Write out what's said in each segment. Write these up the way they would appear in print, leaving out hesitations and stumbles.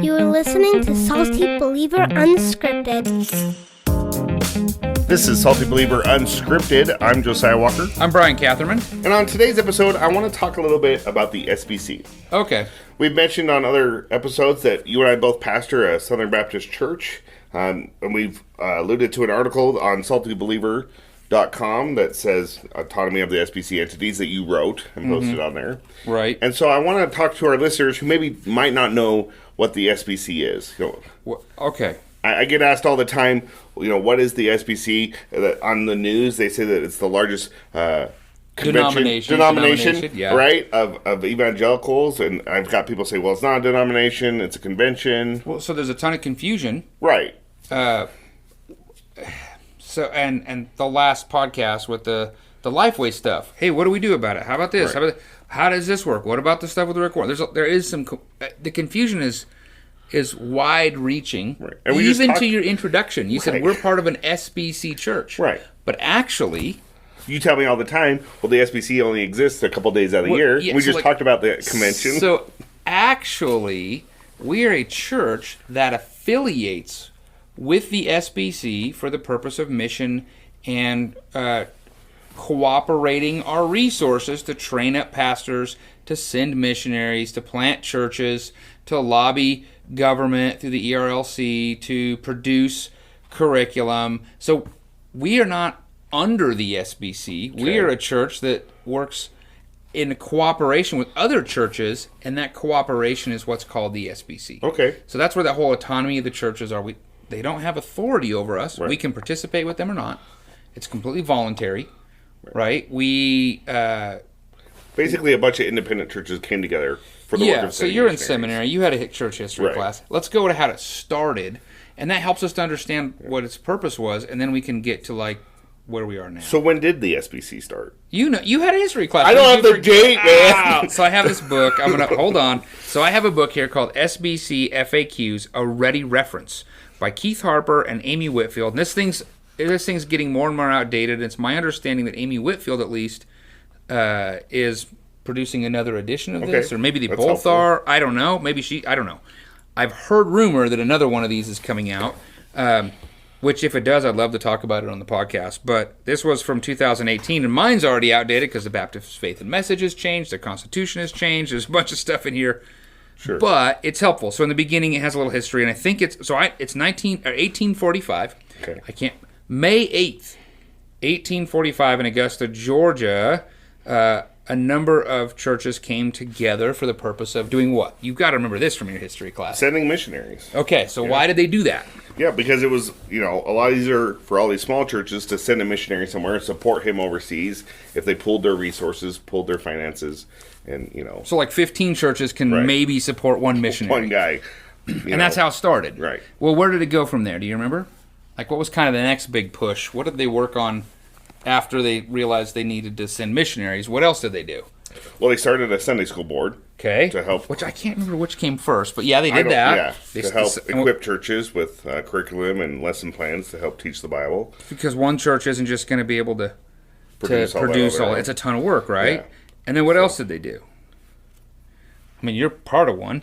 You are listening to Salty Believer Unscripted. This is Salty Believer Unscripted. I'm Josiah Walker. I'm Bryan Catherman. And on today's episode, I want to talk a little bit about the SBC. Okay. We've mentioned on other episodes that you and I both pastor a Southern Baptist church. And we've alluded to an article on SaltyBeliever.com that says autonomy of the SBC entities that you wrote and posted on there. Right. And so I want to talk to our listeners who maybe might not know what the SBC is. Okay. I get asked all the time, what is the SBC? On the news, they say that it's the largest denomination, yeah. Right, of evangelicals. And I've got people say, well, it's not a denomination, it's a convention. Well, so there's a ton of confusion. Right. So and the last podcast with the Lifeway stuff. Hey, what do we do about it? How about this? Right. How does this work? What about the stuff with the recording? There is some. The confusion is wide-reaching. Right. And even to your introduction, you said Right. we're part of an SBC church. Right. But actually, You tell me all the time, well, the SBC only exists a couple days out of the year. Yeah, we so just talked about the convention. So actually, we are a church that affiliates with the SBC for the purpose of mission and cooperating our resources to train up pastors, to send missionaries, to plant churches, to lobby government through the ERLC, to produce curriculum. So we are not under the SBC. Okay. We are a church that works in cooperation with other churches, and that cooperation is what's called the SBC. Okay. So that's where the whole autonomy of the churches are. They don't have authority over us. Right. We can participate with them or not. It's completely voluntary, right? We basically a bunch of independent churches came together for the work of so you're in seminary. You had a church history class. Let's go to how it started, and that helps us to understand what its purpose was, and then we can get to where we are now. So when did the SBC start? You had a history class. I don't have the date, man. So I have this book. I'm gonna hold on. So I have a book here called SBC FAQs: A Ready Reference by Keith Harper and Amy Whitfield. And this thing's getting more and more outdated. It's my understanding that Amy Whitfield, at least, is producing another edition of this, or maybe they both are. I don't know. I don't know. I've heard rumor that another one of these is coming out, which if it does, I'd love to talk about it on the podcast. But this was from 2018, and mine's already outdated because the Baptist Faith and Message has changed, the Constitution has changed, there's a bunch of stuff in here. Sure. But it's helpful. So in the beginning, it has a little history, and I think it's 1845. Okay. May 8th, 1845 in Augusta, Georgia. A number of churches came together for the purpose of doing what? You've got to remember this from your history class. Sending missionaries. Okay, so why did they do that? Yeah, because it was, a lot easier for all these small churches to send a missionary somewhere and support him overseas if they pooled their resources, pooled their finances, and, So 15 churches can maybe support one missionary. One guy. And that's how it started. Right. Well, where did it go from there? Do you remember? What was kind of the next big push? What did they work on after they realized they needed to send missionaries? What else did they do? Well, they started a Sunday school board. Okay. To help. Which I can't remember which came first, but yeah, they did that. Yeah, to help equip churches with curriculum and lesson plans to help teach the Bible. Because one church isn't just going to be able to produce all. It's a ton of work, right? Yeah. And then what else did they do? I mean, you're part of one.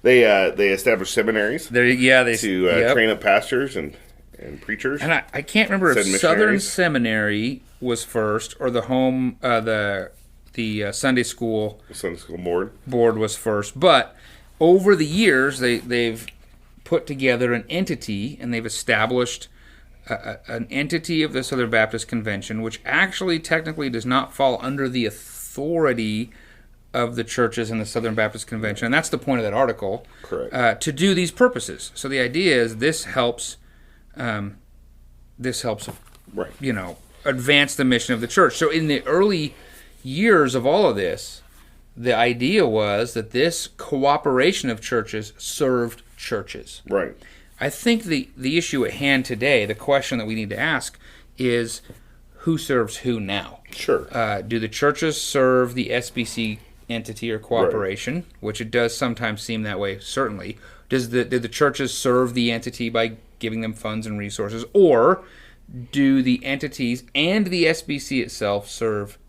They established seminaries. They train up pastors and preachers. And I can't remember if Southern Seminary was first or the Sunday school board was first. But over the years, they've put together an entity, and they've established an entity of the Southern Baptist Convention, which actually technically does not fall under the authority of the churches in the Southern Baptist Convention. And that's the point of that article. Correct. To do these purposes. So the idea is this helps advance the mission of the church. So in the early years of all of this, the idea was that this cooperation of churches served churches. Right. I think the issue at hand today, the question that we need to ask is, who serves who now? Sure. Do the churches serve the SBC entity or cooperation, which it does sometimes seem that way, certainly. Did the churches serve the entity by giving them funds and resources, or do the entities and the SBC itself serve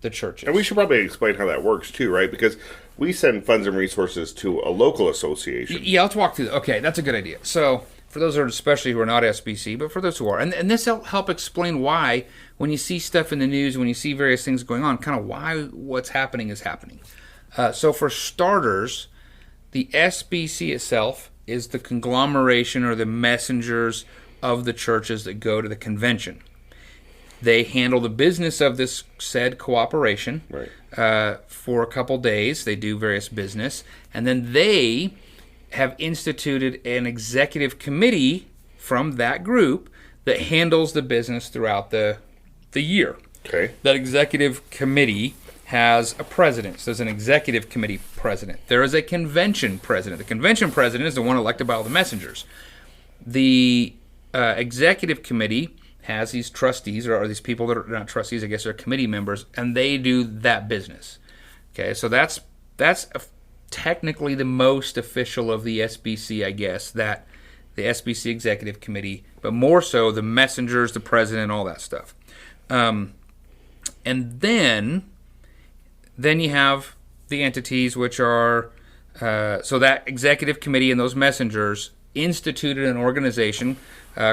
the churches? And we should probably explain how that works too, right? Because we send funds and resources to a local association. Yeah, let's walk through that. Okay, that's a good idea. So for those especially who are not SBC, but for those who are, and this will help explain why when you see stuff in the news, when you see various things going on, kind of why what's happening is happening. So for starters, the SBC itself is the conglomeration or the messengers of the churches that go to the convention. They handle the business of this said cooperation for a couple days. They do various business. And then they have instituted an executive committee from that group that handles the business throughout the year. Okay. That executive committee has a president. So there's an executive committee president. There is a convention president. The convention president is the one elected by all the messengers. The executive committee has these trustees, or these people that are not trustees, I guess they're committee members, and they do that business. Okay, so that's technically the most official of the SBC, I guess, that the SBC executive committee, but more so the messengers, the president, all that stuff. And then you have the entities, which are, so that executive committee and those messengers instituted an organization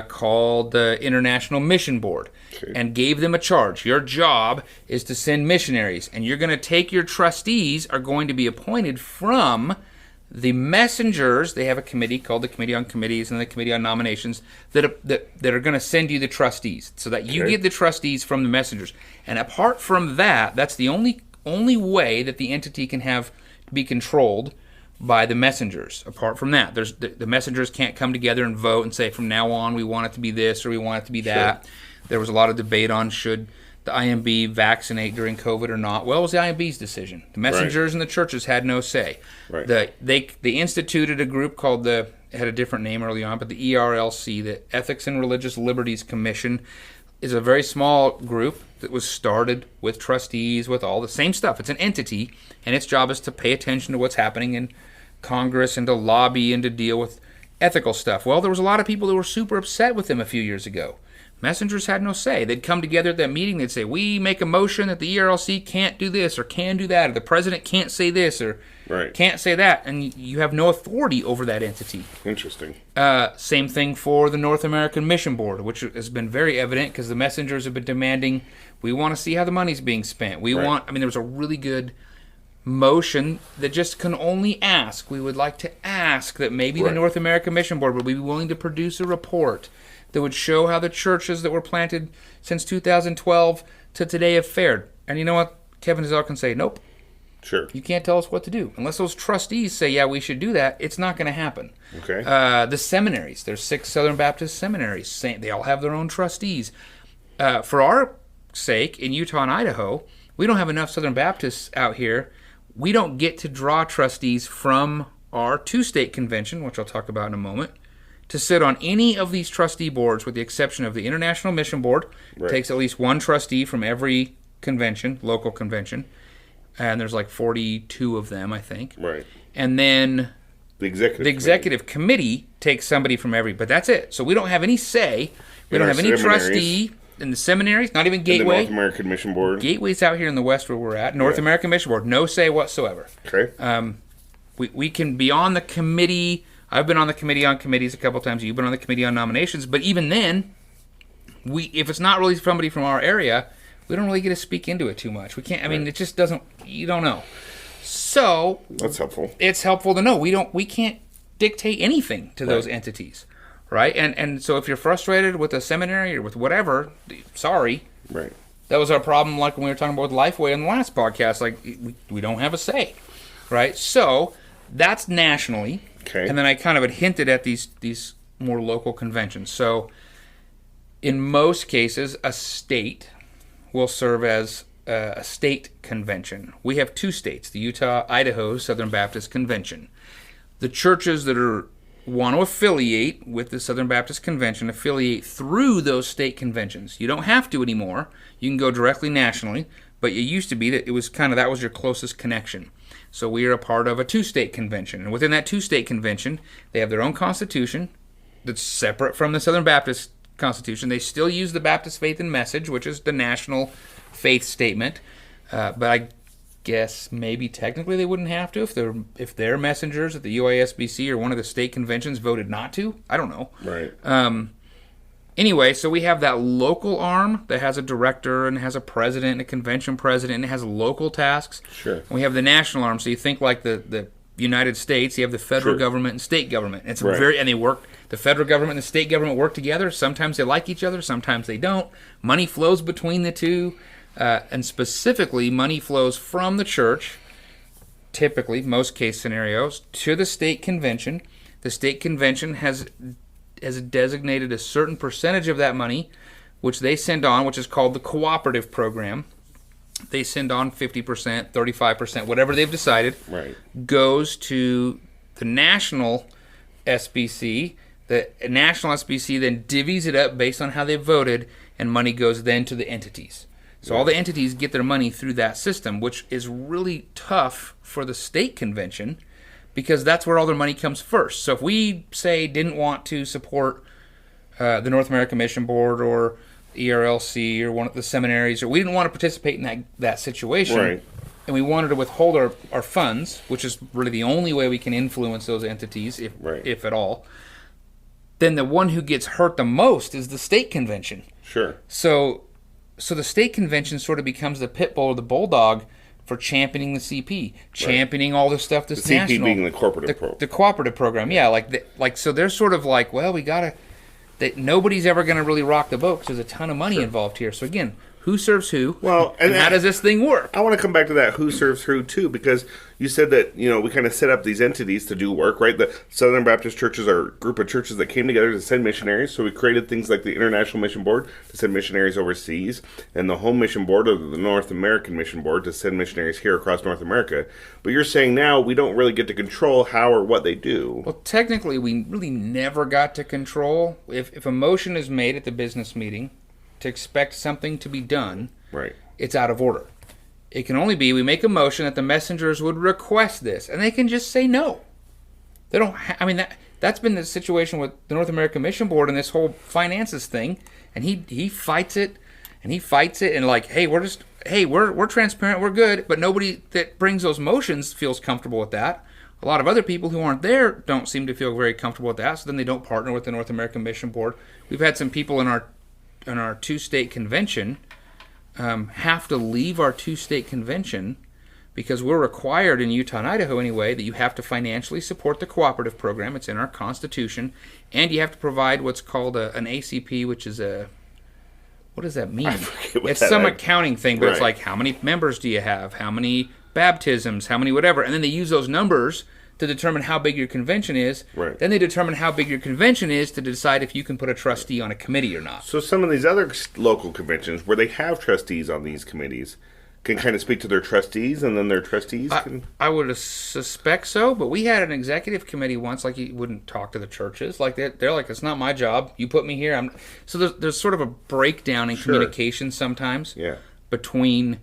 called the International Mission Board, and gave them a charge. Your job is to send missionaries, and you're going to take your trustees are going to be appointed from the messengers. They have a committee called the Committee on Committees and the Committee on Nominations that are going to send you the trustees, so that you get the trustees from the messengers. And apart from that, that's the only way that the entity can be controlled by the messengers. Apart from that, the messengers can't come together and vote and say, from now on we want it to be this or we want it to be that. There was a lot of debate on should the IMB vaccinate during COVID or not. Well, it was the IMB's decision. The messengers and the churches had no say. Right. They instituted a group called it had a different name early on, but the ERLC, the Ethics and Religious Liberties Commission, is a very small group that was started with trustees, with all the same stuff. It's an entity, and its job is to pay attention to what's happening in Congress and to lobby and to deal with ethical stuff. Well, there was a lot of people that were super upset with them a few years ago. Messengers had no say. They'd come together at that meeting. They'd say, we make a motion that the ERLC can't do this or can do that, or the president can't say this or can't say that, and you have no authority over that entity. Interesting. Same thing for the North American Mission Board, which has been very evident because the messengers have been demanding, we want to see how the money's being spent. There was a really good motion that just can only ask. We would like to ask that maybe the North American Mission Board would be willing to produce a report that would show how the churches that were planted since 2012 to today have fared. And you know what? Kevin Zell can say, nope. Sure. You can't tell us what to do. Unless those trustees say, yeah, we should do that, it's not going to happen. Okay. The seminaries. There's 6 Southern Baptist seminaries. They all have their own trustees. For our sake, in Utah and Idaho, we don't have enough Southern Baptists out here. We don't get to draw trustees from our 2-state convention, which I'll talk about in a moment, to sit on any of these trustee boards, with the exception of the International Mission Board. It takes at least one trustee from every convention, local convention, and there's like 42 of them, I think. Right. And then the executive committee takes somebody from every, but that's it. So we don't have any say. We don't have any trustee in the seminaries, not even Gateway. And the North American Mission Board. Gateway's out here in the west where we're at. North American Mission Board, no say whatsoever. Okay. We can be on the committee. I've been on the Committee on Committees a couple times. You've been on the Committee on Nominations. But even then, if it's not really somebody from our area, we don't really get to speak into it too much. We can't. I mean, it just doesn't. You don't know. So that's helpful. It's helpful to know. We can't dictate anything to those entities, right? And so if you're frustrated with a seminary or with whatever, sorry. Right. That was our problem, like when we were talking about Lifeway on the last podcast. Like we don't have a say, right? So that's nationally. Okay. And then I kind of had hinted at these more local conventions. So in most cases, a state will serve as a state convention. We have 2 states, the Utah-Idaho Southern Baptist Convention. The churches that want to affiliate with the Southern Baptist Convention affiliate through those state conventions. You don't have to anymore. You can go directly nationally, but it used to be that that was your closest connection. So we are a part of a 2-state convention. And within that 2-state convention, they have their own constitution that's separate from the Southern Baptist Constitution. They still use the Baptist Faith and Message, which is the national faith statement. But guess maybe technically they wouldn't have to if their messengers at the UASBC or one of the state conventions voted not to. I don't know. Right. Anyway, so we have that local arm that has a director and has a president and a convention president and it has local tasks. Sure. And we have the national arm. So you think like the United States, you have the federal government and state government. It's and they work. The federal government and the state government work together. Sometimes they like each other, sometimes they don't. Money flows between the two, and specifically, money flows from the church, typically, most case scenarios, to the state convention. The state convention has designated a certain percentage of that money, which they send on, which is called the cooperative program. They send on 50%, 35%, whatever they've decided, goes to the national SBC. The national SBC then divvies it up based on how they voted, and money goes then to the entities. So all the entities get their money through that system, which is really tough for the state convention because that's where all their money comes first. So if we, say, didn't want to support the North American Mission Board or ERLC or one of the seminaries, or we didn't want to participate in that situation, and we wanted to withhold our funds, which is really the only way we can influence those entities, if at all, then the one who gets hurt the most is the state convention. Sure. So the state convention sort of becomes the pit bull or the bulldog for championing the CP, championing all this stuff that's national. CP being the cooperative program. The cooperative program, yeah. So they're sort of like, well, we gotta. Nobody's ever going to really rock the boat because there's a ton of money involved here. So again, who serves who? Well, and how does this thing work? I want to come back to that who serves who too, because you said that we kind of set up these entities to do work, right? The Southern Baptist churches are a group of churches that came together to send missionaries. So we created things like the International Mission Board to send missionaries overseas, and the Home Mission Board or the North American Mission Board to send missionaries here across North America. But you're saying now we don't really get to control how or what they do. Well, technically, we really never got to control. If a motion is made at the business meeting to expect something to be done, it's out of order. It can only be we make a motion that the messengers would request this, and they can just say no. They don't. That's been the situation with the North American Mission Board and this whole finances thing, and he fights it, and like, hey, we're transparent, we're good, but nobody that brings those motions feels comfortable with that. A lot of other people who aren't there don't seem to feel very comfortable with that, so then they don't partner with the North American Mission Board. We've had some people in our two-state convention have to leave our two-state convention because we're required in Utah and Idaho anyway that you have to financially support the cooperative program. It's in our Constitution. And you have to provide what's called an ACP, which is what does that mean? It's some accounting thing, but it's like, how many members do you have? How many baptisms? How many whatever? And then they use those numbers to determine how big your convention is. Then they determine how big your convention is to decide if you can put a trustee on a committee or not. So some of these other local conventions where they have trustees on these committees can kind of speak to their trustees, and then their trustees can... I would suspect so, but we had an executive committee once, like, you wouldn't talk to the churches. Like, they're like, it's not my job. You put me here. So there's sort of a breakdown in communication sometimes between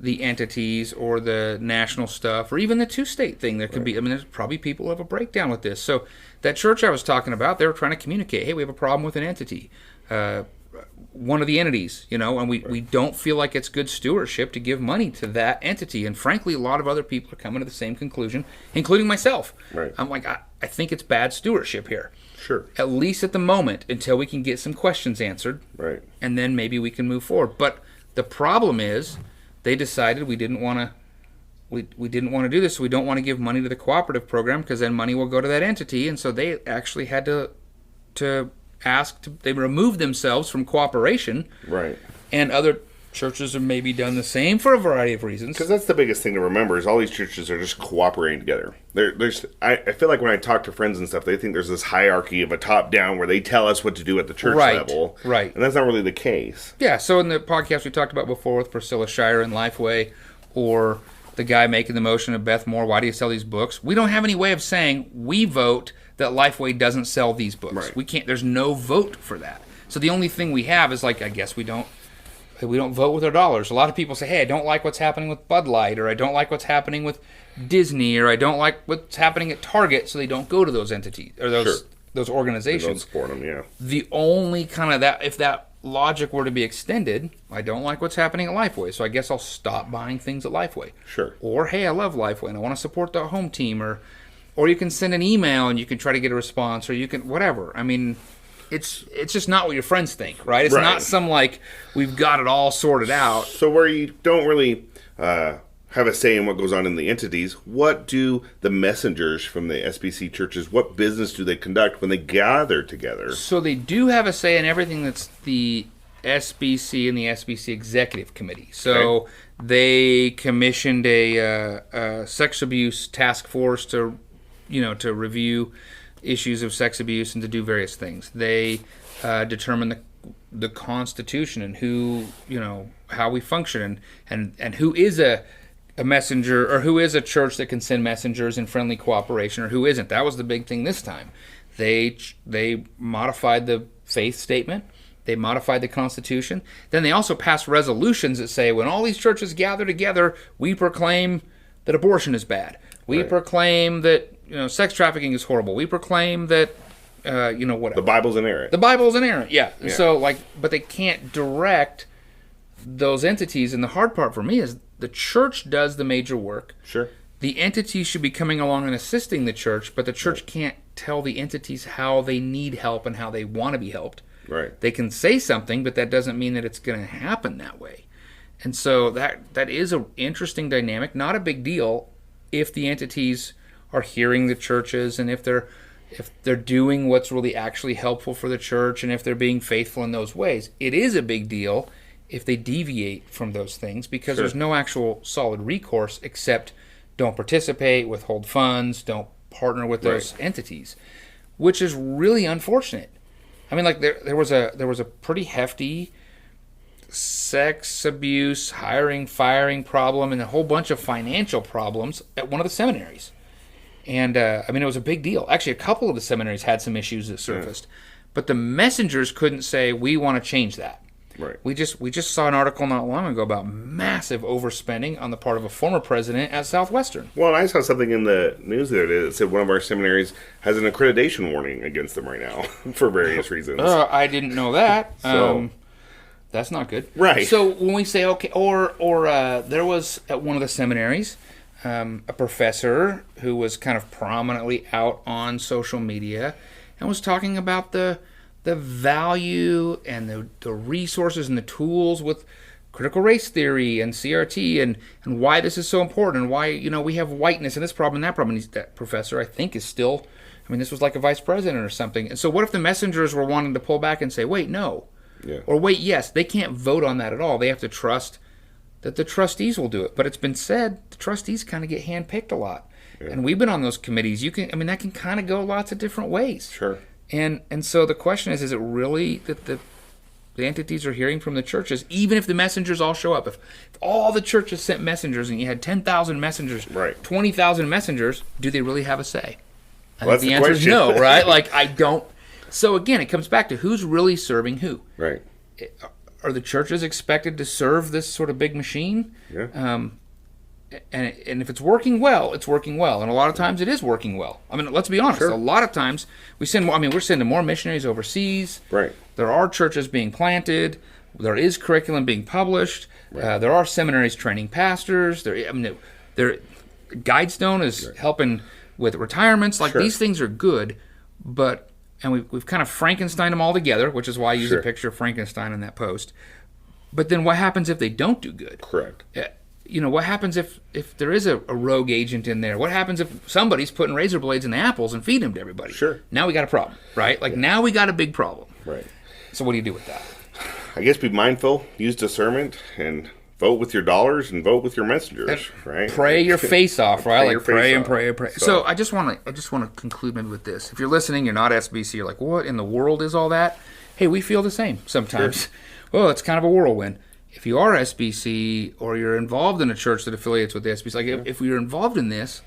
the entities or the national stuff or even the two-state thing. There could be, there's probably people who have a breakdown with this. So that church I was talking about, they were trying to communicate, hey, we have a problem with an entity, one of the entities, and we don't feel like it's good stewardship to give money to that entity. And frankly, a lot of other people are coming to the same conclusion, including myself. I'm like, I think it's bad stewardship here. At least at the moment, until we can get some questions answered. And then maybe we can move forward. But the problem is, they decided we didn't want to do this. So we don't want to give money to the cooperative program because then money will go to that entity. And so they actually had to ask they remove themselves from cooperation. And other churches have maybe done the same for a variety of reasons. Because that's the biggest thing to remember is all these churches are just cooperating together. I feel like when I talk to friends and stuff, they think there's this hierarchy of a top down where they tell us what to do at the church level. And that's not really the case. Yeah, so in the podcast we talked about before with Priscilla Shire and Lifeway, or the guy making the motion of Beth Moore, why do you sell these books? We don't have any way of saying we vote that Lifeway doesn't sell these books. We can't. There's no vote for that. So the only thing we have is, like, I guess we don't vote with our dollars. A lot of people say, hey, I don't like what's happening with Bud Light, or I don't like what's happening with Disney, or I don't like what's happening at Target, so they don't go to those entities or those organizations. They don't support them, The only kind of that, if that logic were to be extended, I don't like what's happening at Lifeway, so I guess I'll stop buying things at Lifeway. Sure. Or, hey, I love Lifeway and I want to support the home team, or you can send an email and you can try to get a response, or you can whatever. I mean, it's just not what your friends think, right? It's not some like we've got it all sorted out. So where you don't really have a say in what goes on in the entities, what do the messengers from the SBC churches, what business do they conduct when they gather together? So they do have a say in everything that's the SBC and the SBC Executive Committee. So they commissioned a sex abuse task force to review issues of sex abuse and to do various things. They determine the Constitution and who, how we function and who is a messenger, or who is a church that can send messengers in friendly cooperation, or who isn't. That was the big thing this time. They modified the faith statement. They modified the Constitution. Then they also passed resolutions that say when all these churches gather together, we proclaim that abortion is bad. We proclaim that sex trafficking is horrible. We proclaim that whatever. The Bible's inerrant. The Bible's inerrant. Yeah. So but they can't direct those entities. And the hard part for me is the church does the major work. Sure. The entities should be coming along and assisting the church, but the church can't tell the entities how they need help and how they want to be helped. Right. They can say something, but that doesn't mean that it's going to happen that way. And so that is an interesting dynamic, not a big deal if the entities are hearing the churches and if they're doing what's really actually helpful for the church and if they're being faithful in those ways. It is a big deal if they deviate from those things because there's no actual solid recourse except don't participate, withhold funds, don't partner with those entities, which is really unfortunate. I mean, like there was a pretty hefty sex abuse, hiring, firing problem, and a whole bunch of financial problems at one of the seminaries. And I mean, it was a big deal. Actually, a couple of the seminaries had some issues that surfaced, but the messengers couldn't say we want to change that. Right. We just saw an article not long ago about massive overspending on the part of a former president at Southwestern. Well, and I saw something in the news the other day that said one of our seminaries has an accreditation warning against them right now for various reasons. I didn't know that. So, that's not good. Right. So when we say, okay, or there was at one of the seminaries a professor who was kind of prominently out on social media and was talking about the value and the resources and the tools with critical race theory and CRT and why this is so important and why we have whiteness and this problem and that problem. And that professor, I think, is still, I mean, this was like a vice president or something. And so what if the messengers were wanting to pull back and say, wait, no. Yeah. Or wait, yes, they can't vote on that at all. They have to trust that the trustees will do it. But it's been said the trustees kind of get handpicked a lot. Yeah. And we've been on those committees. That can kind of go lots of different ways. Sure. And so the question is it really that the entities are hearing from the churches, even if the messengers all show up? If all the churches sent messengers and you had 10,000 messengers, 20,000 messengers, do they really have a say? I think the answer is no, right? Like, I don't. So again, it comes back to who's really serving who. Right. Are the churches expected to serve this sort of big machine? Yeah. And if it's working well, it's working well. And a lot of times it is working well. I mean, let's be honest. Sure. A lot of times we're sending more missionaries overseas. Right. There are churches being planted. There is curriculum being published. Right. There are seminaries training pastors. Guidestone is helping with retirements. Like, these things are good, and we've kind of Frankensteined them all together, which is why I use a picture of Frankenstein in that post. But then what happens if they don't do good? Correct. What happens if there is a rogue agent in there? What happens if somebody's putting razor blades in the apples and feeding them to everybody? Sure. Now we got a problem, right? Now we got a big problem. Right. So what do you do with that? I guess be mindful, use discernment, and vote with your dollars and vote with your messengers, right? Pray your face off, right? Pray Like pray. So I just want to conclude maybe with this. If you're listening, you're not SBC, you're like, what in the world is all that? Hey, we feel the same sometimes. Sure. Well, it's kind of a whirlwind. If you are SBC or you're involved in a church that affiliates with the SBC, if you're involved in this,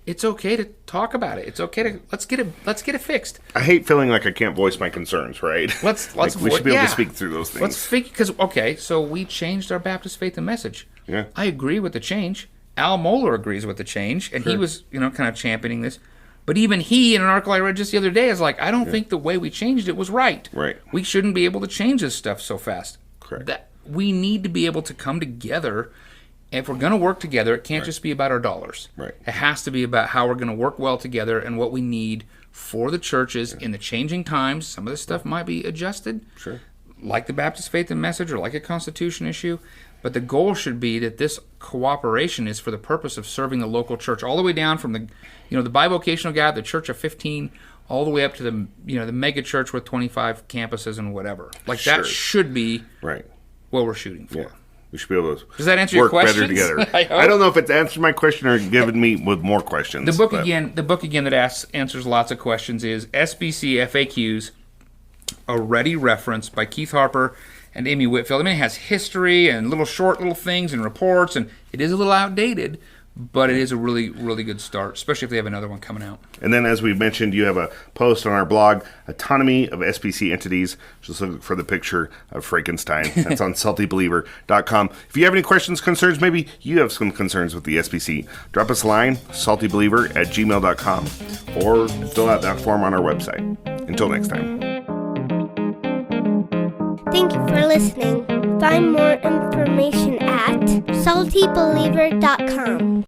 it's okay to talk about it. It's okay to let's get it fixed. I hate feeling like I can't voice my concerns, right? We should be able to speak through those things. So we changed our Baptist faith and message. Yeah. I agree with the change. Al Mohler agrees with the change, and he was, kind of championing this. But even he, in an article I read just the other day, is like, I don't think the way we changed it was right. Right. We shouldn't be able to change this stuff so fast. Correct. That we need to be able to come together. If we're going to work together, it can't just be about our dollars. Right. It has to be about how we're going to work well together and what we need for the churches in the changing times. Some of this stuff might be adjusted. Sure. Like the Baptist Faith and Message or like a Constitution issue. But the goal should be that this cooperation is for the purpose of serving the local church, all the way down from the bivocational guy, the church of 15, all the way up to the the mega church with 25 campuses and whatever. Like that should be right what we're shooting for. Yeah. We should be able to Does that answer your work better questions? together. I don't know if it's answered my question or given me with more questions. The book again that answers lots of questions is SBC FAQs, a ready reference by Keith Harper and Amy Whitfield. I mean, it has history and short little things and reports, and it is a little outdated, but it is a really, really good start, especially if they have another one coming out. And then, as we mentioned, you have a post on our blog, Autonomy of SBC Entities. Just look for the picture of Frankenstein. That's on SaltyBeliever.com. If you have any questions, concerns, maybe you have some concerns with the SBC, drop us a line, SaltyBeliever@gmail.com, or fill out that form on our website. Until next time. Thank you for listening. Find more information at SaltyBeliever.com.